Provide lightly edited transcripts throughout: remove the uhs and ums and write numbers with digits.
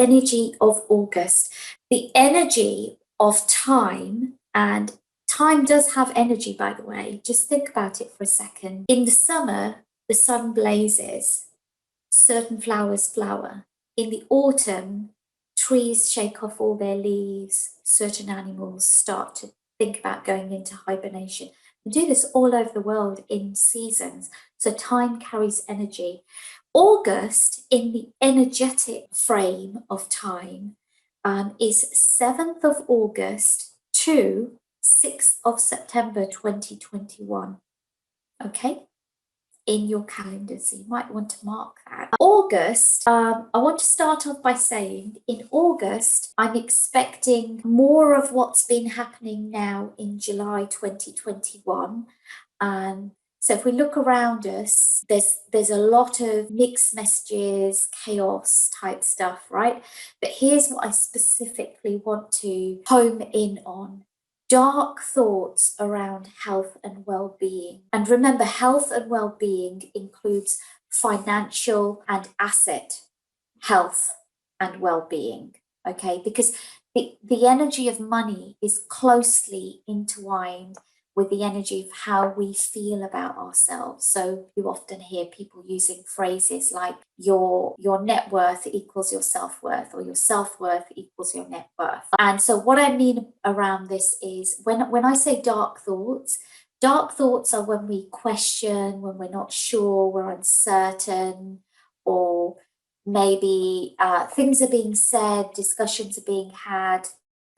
energy of August, the energy of time, and time does have energy, by the way. Just think about it for a second. In the summer, the sun blazes, certain flowers flower. In the autumn, trees shake off all their leaves, certain animals start to think about going into hibernation. We do this all over the world in seasons, so time carries energy. August, in the energetic frame of time, is 7th of August to 6th of September 2021. Okay? In your calendar, so you might want to mark that. August, I want to start off by saying in August, I'm expecting more of what's been happening now in July 2021. So if we look around us, there's a lot of mixed messages, chaos type stuff, right? But here's what I specifically want to home in on. Dark thoughts around health and well-being. And remember, health and well-being includes financial and asset health and well-being, okay? Because the energy of money is closely intertwined with the energy of how we feel about ourselves. So you often hear people using phrases like your net worth equals your self-worth, or your self-worth equals your net worth. And so what I mean around this is when I say dark thoughts are when we question, when we're not sure, we're uncertain, or maybe things are being said, discussions are being had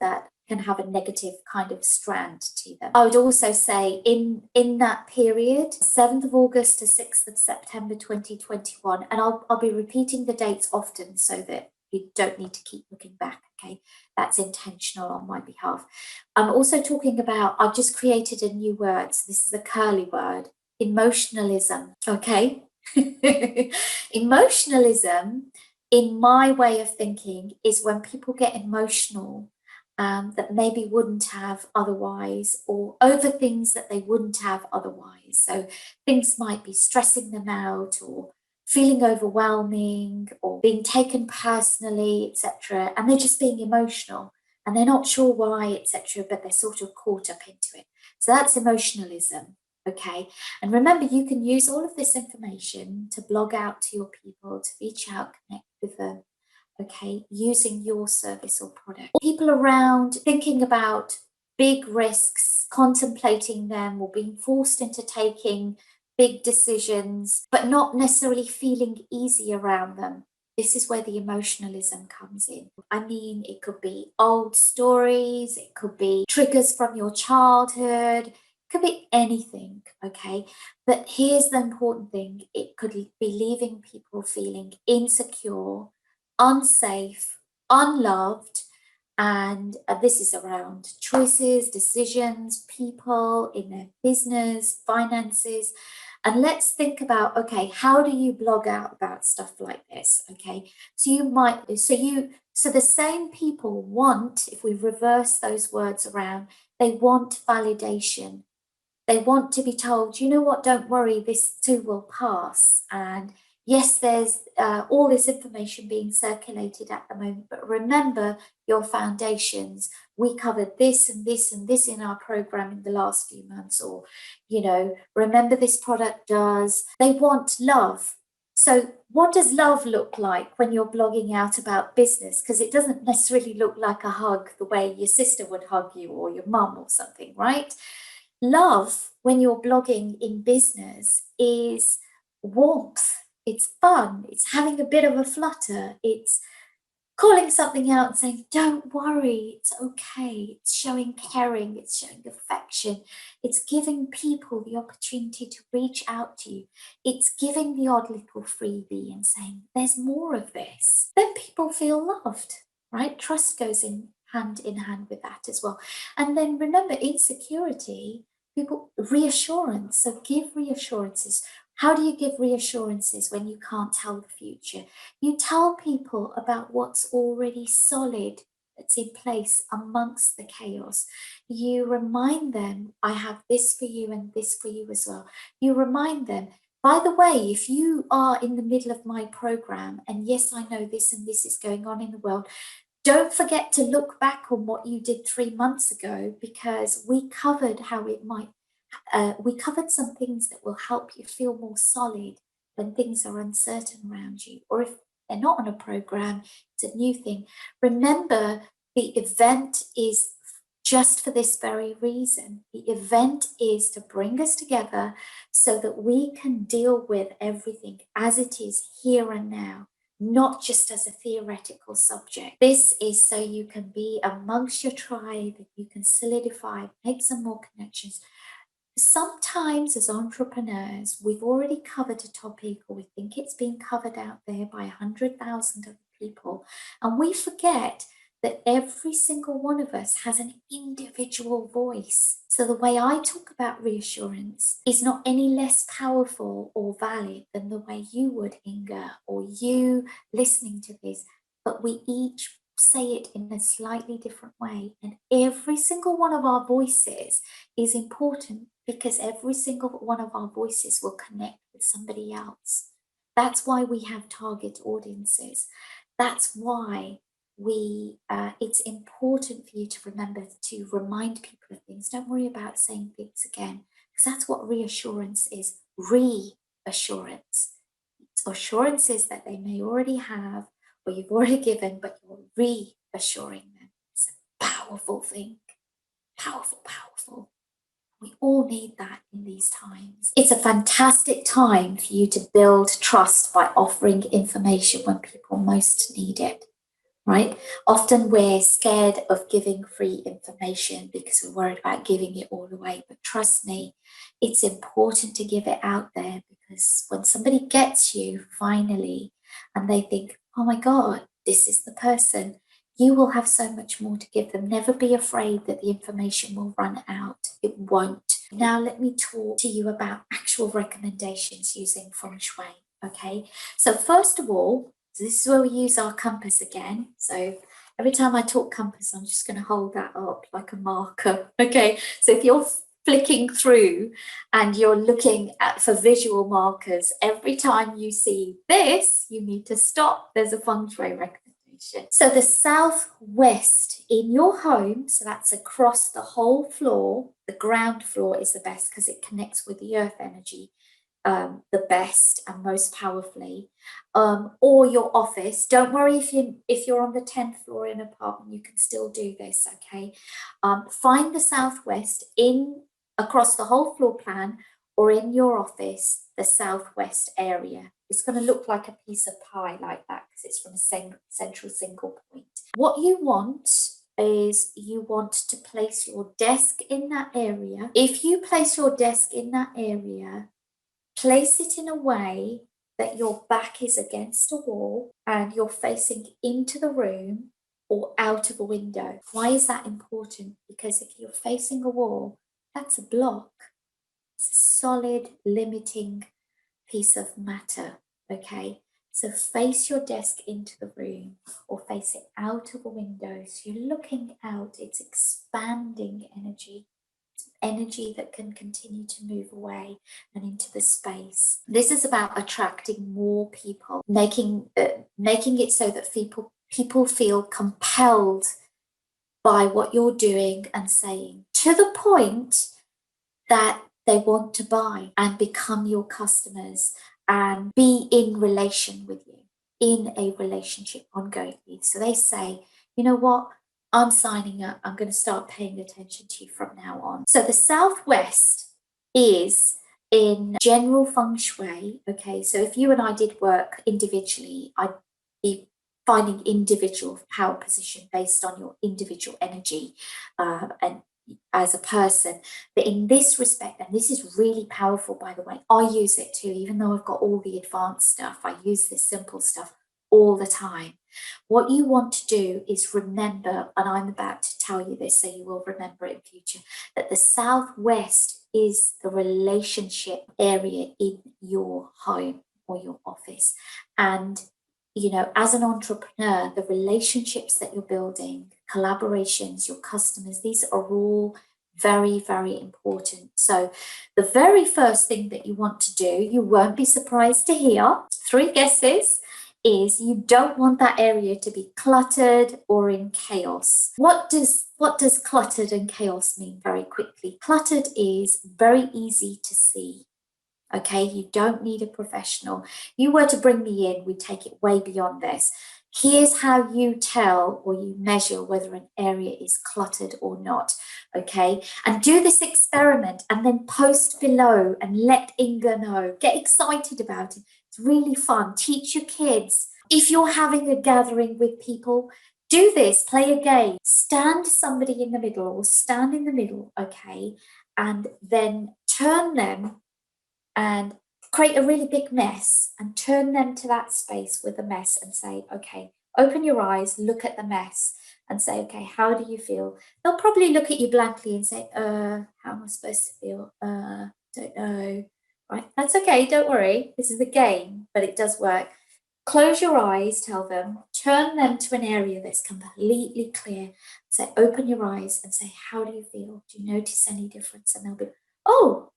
that can have a negative kind of strand to them. I would also say in that period, 7th of August to 6th of September 2021, and I'll be repeating the dates often so that you don't need to keep looking back, okay? That's intentional on my behalf. I'm also talking about, I've just created a new word, so this is a curly word, emotionalism, okay? Emotionalism, in my way of thinking, is when people get emotional that maybe wouldn't have otherwise, or over things that they wouldn't have otherwise. So things might be stressing them out, or feeling overwhelming, or being taken personally, etc. And they're just being emotional and they're not sure why, etc. But they're sort of caught up into it. So that's emotionalism. Okay. And remember, you can use all of this information to blog out to your people, to reach out, connect with them. Okay, using your service or product. People around thinking about big risks, contemplating them, or being forced into taking big decisions, but not necessarily feeling easy around them. This is where the emotionalism comes in. I mean, it could be old stories, it could be triggers from your childhood, it could be anything, okay? But here's the important thing. It could be leaving people feeling insecure, unsafe, unloved, and this is around choices, decisions, people in their business, finances. And let's think about, okay, how do you blog out about stuff like this? Okay, so the same people want, if we reverse those words around, they want validation. They want to be told, you know what, don't worry, this too will pass. And yes, there's all this information being circulated at the moment, but remember your foundations. We covered this and this and this in our program in the last few months, or, you know, remember this product does. They want love. So what does love look like when you're blogging out about business? Because it doesn't necessarily look like a hug the way your sister would hug you, or your mum or something, right? Love, when you're blogging in business, is warmth. It's fun. It's having a bit of a flutter. It's calling something out and saying, don't worry, it's okay. It's showing caring. It's showing affection. It's giving people the opportunity to reach out to you. It's giving the odd little freebie and saying, there's more of this. Then people feel loved, right? Trust goes in hand with that as well. And then remember, insecurity, people, reassurance. So give reassurances. How do you give reassurances when you can't tell the future? You tell people about what's already solid, that's in place amongst the chaos. You remind them, I have this for you and this for you as well. You remind them, By the way, if you are in the middle of my program, and yes, I know this and this is going on in the world, don't forget to look back on what you did 3 months ago, because we covered how it might, we covered some things that will help you feel more solid when things are uncertain around you, or if they're not on a program, it's a new thing. Remember, the event is just for this very reason. The event is to bring us together so that we can deal with everything as it is here and now, not just as a theoretical subject. This is so you can be amongst your tribe, you can solidify, make some more connections. Sometimes as entrepreneurs, we've already covered a topic, or we think it's been covered out there by 100,000 other people, and we forget that every single one of us has an individual voice. So the way I talk about reassurance is not any less powerful or valid than the way you would, Inga, or you listening to this, but we each say it in a slightly different way. And every single one of our voices is important, because every single one of our voices will connect with somebody else. That's why we have target audiences. That's why it's important for you to remember to remind people of things. Don't worry about saying things again, because that's what reassurance is. Reassurance. Assurances that they may already have, or you've already given, but you're reassuring them. It's a powerful thing. Powerful. We all need that in these times. It's a fantastic time for you to build trust by offering information when people most need it. Right? Often we're scared of giving free information because we're worried about giving it all away. But trust me, it's important to give it out there, because when somebody gets you finally and they think, oh my God, this is the person, you will have so much more to give them. Never be afraid that the information will run out. It won't. Now let me talk to you about actual recommendations using Feng Shui. Okay, so first of all, so this is where we use our compass again. So every time I talk compass, I'm just going to hold that up like a marker. Okay, so if you're flicking through and you're looking for visual markers, every time you see this, you need to stop. There's a Feng Shui recommendation. So the southwest in your home, so that's across the whole floor. The ground floor is the best because it connects with the earth energy the best and most powerfully, or your office. Don't worry if you're on the 10th floor in an apartment, you can still do this. Okay, find the southwest in across the whole floor plan, or in your office, the southwest area. It's going to look like a piece of pie like that because it's from a central single point. What you want is you want to place your desk in that area. If you place your desk in that area, place it in a way that your back is against a wall and you're facing into the room or out of a window. Why is that important? Because if you're facing a wall, that's a block. It's a solid, limiting piece of matter, okay? So face your desk into the room or face it out of a window. So you're looking out, it's expanding energy that can continue to move away and into the space. This is about attracting more people, making it so that people feel compelled by what you're doing and saying, to the point that they want to buy and become your customers and be in relation with you, in a relationship ongoingly. So they say, you know what? I'm signing up. I'm going to start paying attention to you from now on. So the southwest is in general Feng Shui. Okay, so if you and I did work individually, I'd be finding individual power position based on your individual energy and as a person. But in this respect, and this is really powerful, by the way, I use it too, even though I've got all the advanced stuff, I use this simple stuff all the time. What you want to do is remember, and I'm about to tell you this so you will remember it in future, that the southwest is the relationship area in your home or your office. And you know, as an entrepreneur, the relationships that you're building, collaborations, your customers, these are all Very, very important. So the very first thing that you want to do, you won't be surprised to hear, 3 guesses, is you don't want that area to be cluttered or in chaos. What does cluttered and chaos mean very quickly? Cluttered is very easy to see. Okay, you don't need a professional. You were to bring me in, we take it way beyond this. Here's how you tell or you measure whether an area is cluttered or not, okay? And do this experiment and then post below and let Inga know. Get excited about it. It's really fun. Teach your kids. If you're having a gathering with people, do this, play a game. Stand somebody in the middle or stand in the middle, okay? And then turn them and create a really big mess and turn them to that space with the mess and say, okay, open your eyes, look at the mess and say, okay, how do you feel? They'll probably look at you blankly and say, how am I supposed to feel? Don't know. Right, that's okay, don't worry. This is a game, but it does work. Close your eyes, tell them, turn them to an area that's completely clear. Say, open your eyes and say, how do you feel? Do you notice any difference? And they'll be, oh,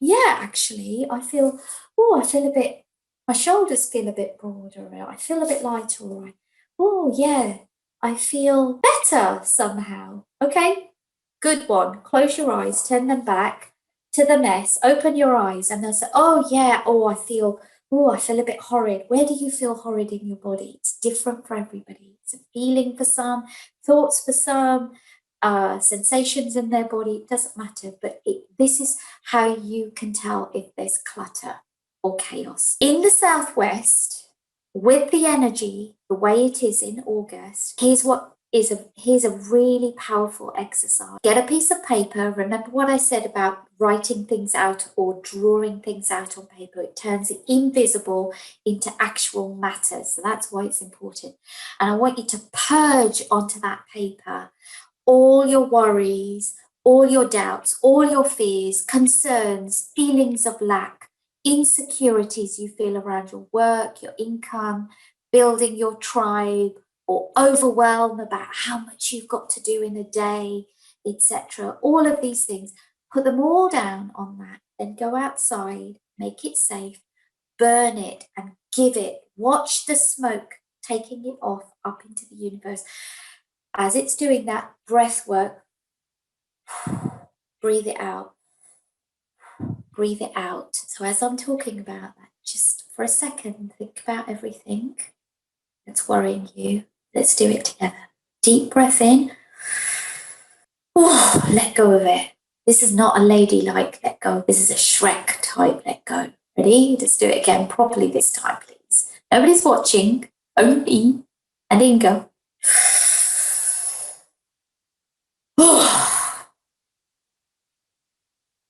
yeah, actually, I feel a bit, my shoulders feel a bit broader, I feel a bit lighter, or oh, yeah, I feel better somehow. Okay, good one. Close your eyes, turn them back to the mess, open your eyes, and they'll say, oh, yeah, I feel a bit horrid. Where do you feel horrid in your body? It's different for everybody. It's a feeling for some, thoughts for some, sensations in their body, it doesn't matter, but this is how you can tell if there's clutter or chaos. In the Southwest, with the energy, the way it is in August, here's a really powerful exercise. Get a piece of paper. Remember what I said about writing things out or drawing things out on paper. It turns it invisible into actual matter. So that's why it's important. And I want you to purge onto that paper all your worries, all your doubts, all your fears, concerns, feelings of lack, insecurities you feel around your work, your income, building your tribe, or overwhelm about how much you've got to do in a day, etc. All of these things, put them all down on that, then go outside, make it safe, burn it and give it. Watch the smoke taking it off up into the universe. As it's doing that, breath work, breathe it out, breathe it out. So as I'm talking about that, just for a second, think about everything that's worrying you. Let's do it together. Deep breath in. Let go of it. This is not a ladylike let go. This is a Shrek type let go. Ready? Let's do it again properly this time, please. Nobody's watching, only me and Inga.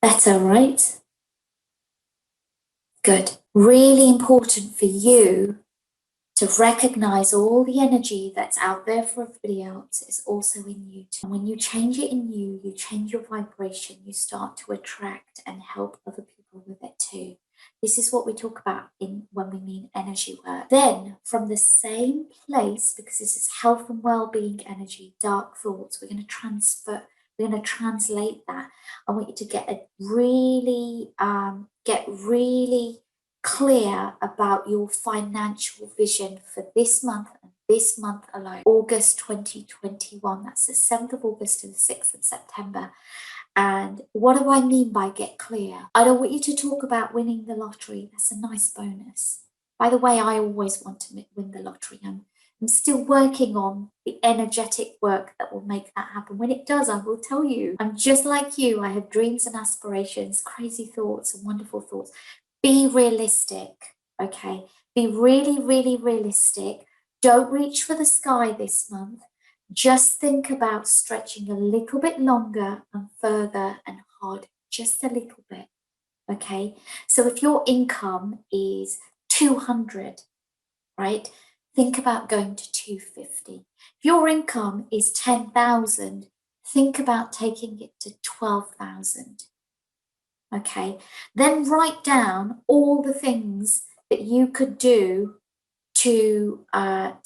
Better, right? Good. Really important for you to recognize all the energy that's out there for everybody else is also in you too. When you change it in you, you change your vibration, you start to attract and help other people with it too. This is what we talk about when we mean energy work. Then from the same place, because this is health and well-being energy, dark thoughts, we're going to translate that. I want you to get really clear about your financial vision for this month and this month alone, August 2021. That's the 7th of August to the 6th of September. And what do I mean by get clear? I don't want you to talk about winning the lottery. That's a nice bonus. By the way, I always want to win the lottery. I'm still working on the energetic work that will make that happen. When it does, I will tell you. I'm just like you. I have dreams and aspirations, crazy thoughts and wonderful thoughts. Be realistic, okay? Be really, really realistic. Don't reach for the sky this month. Just think about stretching a little bit longer and further and harder, just a little bit, okay? So if your income is 200, right? Think about going to 250. If your income is 10,000, think about taking it to 12,000. Okay, then write down all the things that you could do to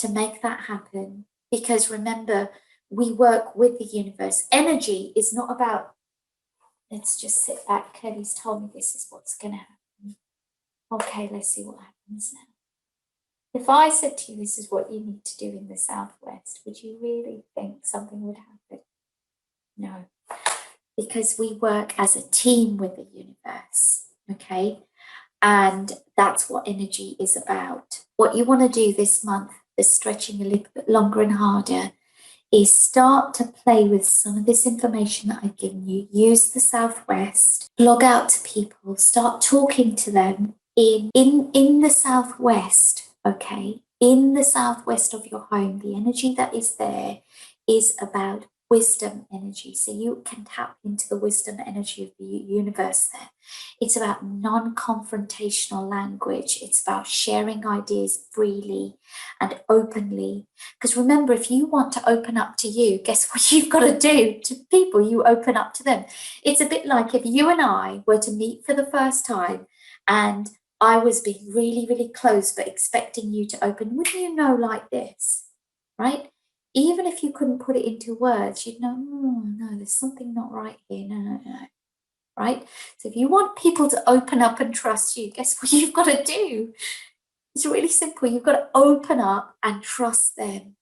make that happen. Because remember, we work with the universe. Energy is not about, let's just sit back. Kelly's told me this is what's going to happen. Okay, let's see what happens now. If I said to you, this is what you need to do in the Southwest, would you really think something would happen? No, because we work as a team with the universe, okay? And that's what energy is about. What you want to do this month, the stretching a little bit longer and harder, is start to play with some of this information that I've given you. Use the Southwest, log out to people, start talking to them in the Southwest, okay? In the Southwest of your home, the energy that is there is about wisdom energy. So you can tap into the wisdom energy of the universe there. It's about non-confrontational language. It's about sharing ideas freely and openly. Because remember, if you want to open up to you, guess what you've got to do to people? You open up to them. It's a bit like if you and I were to meet for the first time and I was being really, really close, but expecting you to open, wouldn't you know, like this, right? Even if you couldn't put it into words, you'd know, oh, no, there's something not right here. No, right? So if you want people to open up and trust you, guess what you've got to do? It's really simple. You've got to open up and trust them.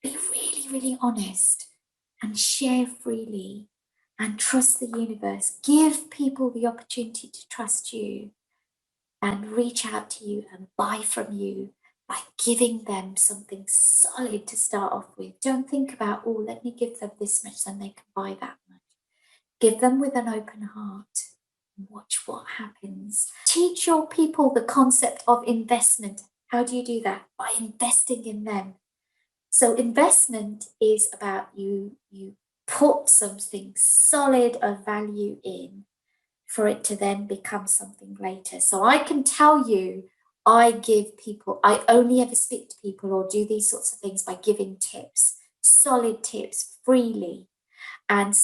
Be really, really honest and share freely and trust the universe. Give people the opportunity to trust you and reach out to you and buy from you by giving them something solid to start off with. Don't think about, oh, let me give them this much, then they can buy that much. Give them with an open heart. Watch what happens. Teach your people the concept of investment. How do you do that? By investing in them. So investment is about you put something solid of value in for it to then become something later. So I can tell you, I only ever speak to people or do these sorts of things by giving tips, solid tips freely. And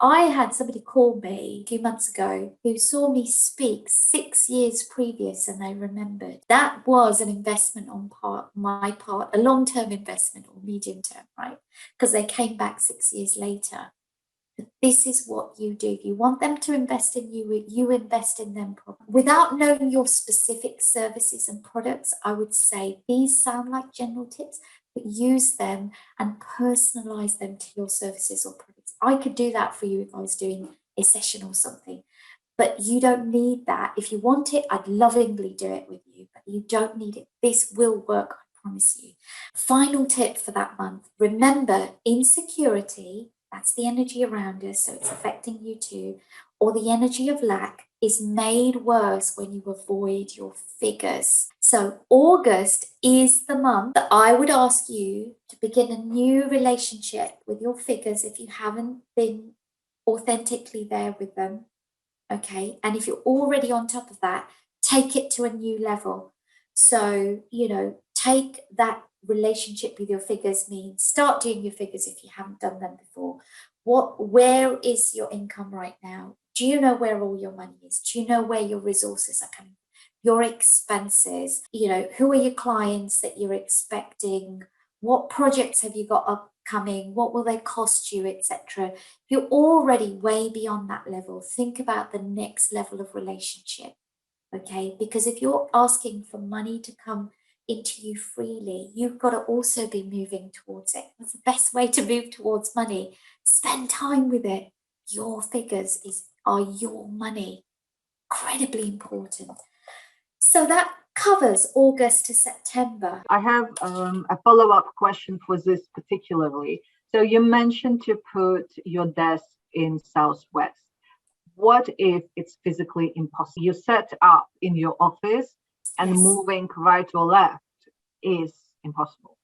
I had somebody call me a few months ago who saw me speak 6 years previous and they remembered. That was an investment on my part, a long-term investment or medium-term, right? Because they came back 6 years later. This is what you do. If you want them to invest in you, you invest in them properly. Without knowing your specific services and products, I would say these sound like general tips, but use them and personalize them to your services or products. I could do that for you if I was doing a session or something, but you don't need that. If you want it, I'd lovingly do it with you, but you don't need it. This will work, I promise you. Final tip for that month. Remember, insecurity, that's the energy around us, so it's affecting you too, or the energy of lack is made worse when you avoid your figures. So August is the month that I would ask you to begin a new relationship with your figures if you haven't been authentically there with them. Okay. And if you're already on top of that, take it to a new level. So, take that relationship with your figures means start doing your figures if you haven't done them before. Where is your income right now? Do you know where all your money is? Do you know where your resources are coming? Your expenses, who are your clients that you're expecting? What projects have you got upcoming? What will they cost you, etc.? If you're already way beyond that level, think about the next level of relationship, okay? Because if you're asking for money to come into you freely, you've got to also be moving towards it. What's the best way to move towards money? Spend time with it. Your figures are your money. Incredibly important. So that covers August to September. I have a follow-up question for this particularly. So you mentioned to put your desk in Southwest. What if it's physically impossible? You set up in your office and Yes. moving right or left is impossible.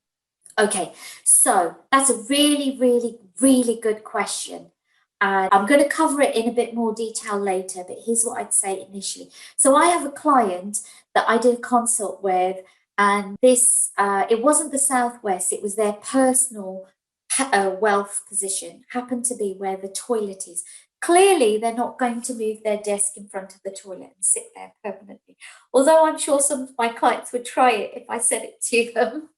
Okay, so that's a really, really, really good question. And I'm going to cover it in a bit more detail later, but here's what I'd say initially. So I have a client that I did a consult with, and this, it wasn't the Southwest, it was their personal wealth position, happened to be where the toilet is. Clearly, they're not going to move their desk in front of the toilet and sit there permanently. Although I'm sure some of my clients would try it if I said it to them.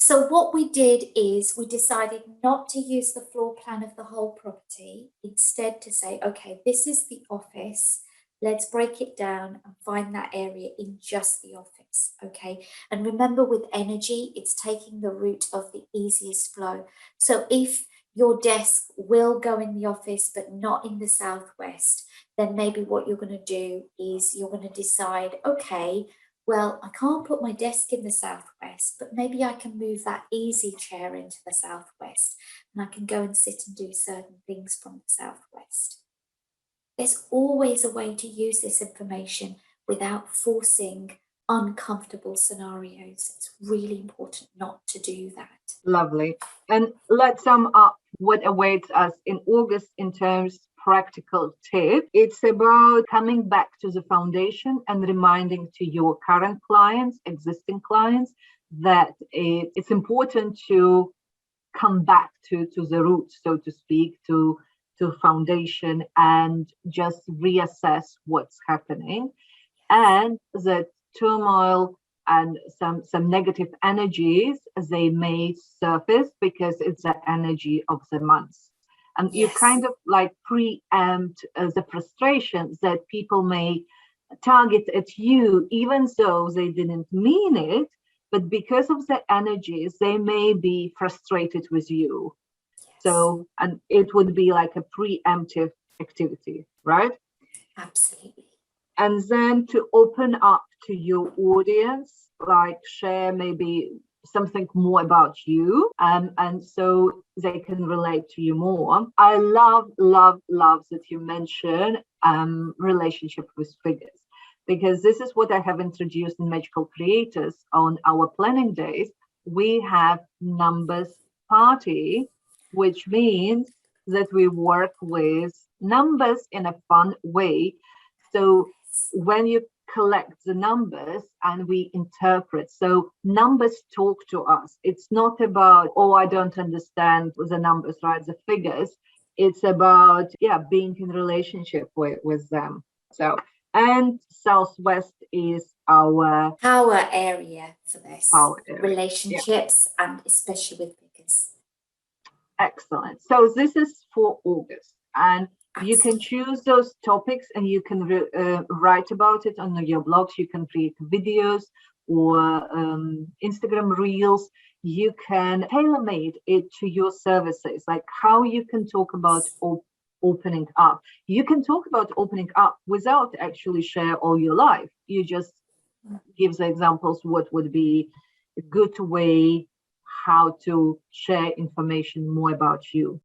So what we did is we decided not to use the floor plan of the whole property, instead to say, okay, this is the office. Let's break it down and find that area in just the office, okay? And remember, with energy, it's taking the route of the easiest flow. So if your desk will go in the office, but not in the southwest, then maybe what you're going to do is you're going to decide, okay, well, I can't put my desk in the southwest, but maybe I can move that easy chair into the southwest and I can go and sit and do certain things from the southwest. There's always a way to use this information without forcing uncomfortable scenarios. It's really important not to do that. Lovely. And let's sum up what awaits us in August in terms practical tip. It's about coming back to the foundation and reminding to your current clients, existing clients, that it's important to come back to the roots, so to speak, to foundation, and just reassess what's happening. And the turmoil and some negative energies, they may surface because it's the energy of the months. And you kind of like preempt the frustrations that people may target at you, even though they didn't mean it, but because of the energies, they may be frustrated with you. So, and it would be like a preemptive activity, right? Absolutely. And then to open up to your audience, like share maybe something more about you, and so they can relate to you more. I love that you mention relationship with figures, because this is what I have introduced in Magical Creators on our planning days. We have numbers party, which means that we work with numbers in a fun way. So when you collect the numbers and we interpret, so numbers talk to us. It's not about, oh, I don't understand the numbers, right? The figures. It's about, being in relationship with them. So, and Southwest is our power area for this. Power area. Relationships, and especially with figures. Excellent. So this is for August, and you can choose those topics and you can write about it on your blogs. You can create videos or Instagram reels. You can tailor-made it to your services, like how you can talk about opening up. You can talk about opening up without actually share all your life. You just give the examples what would be a good way how to share information more about you.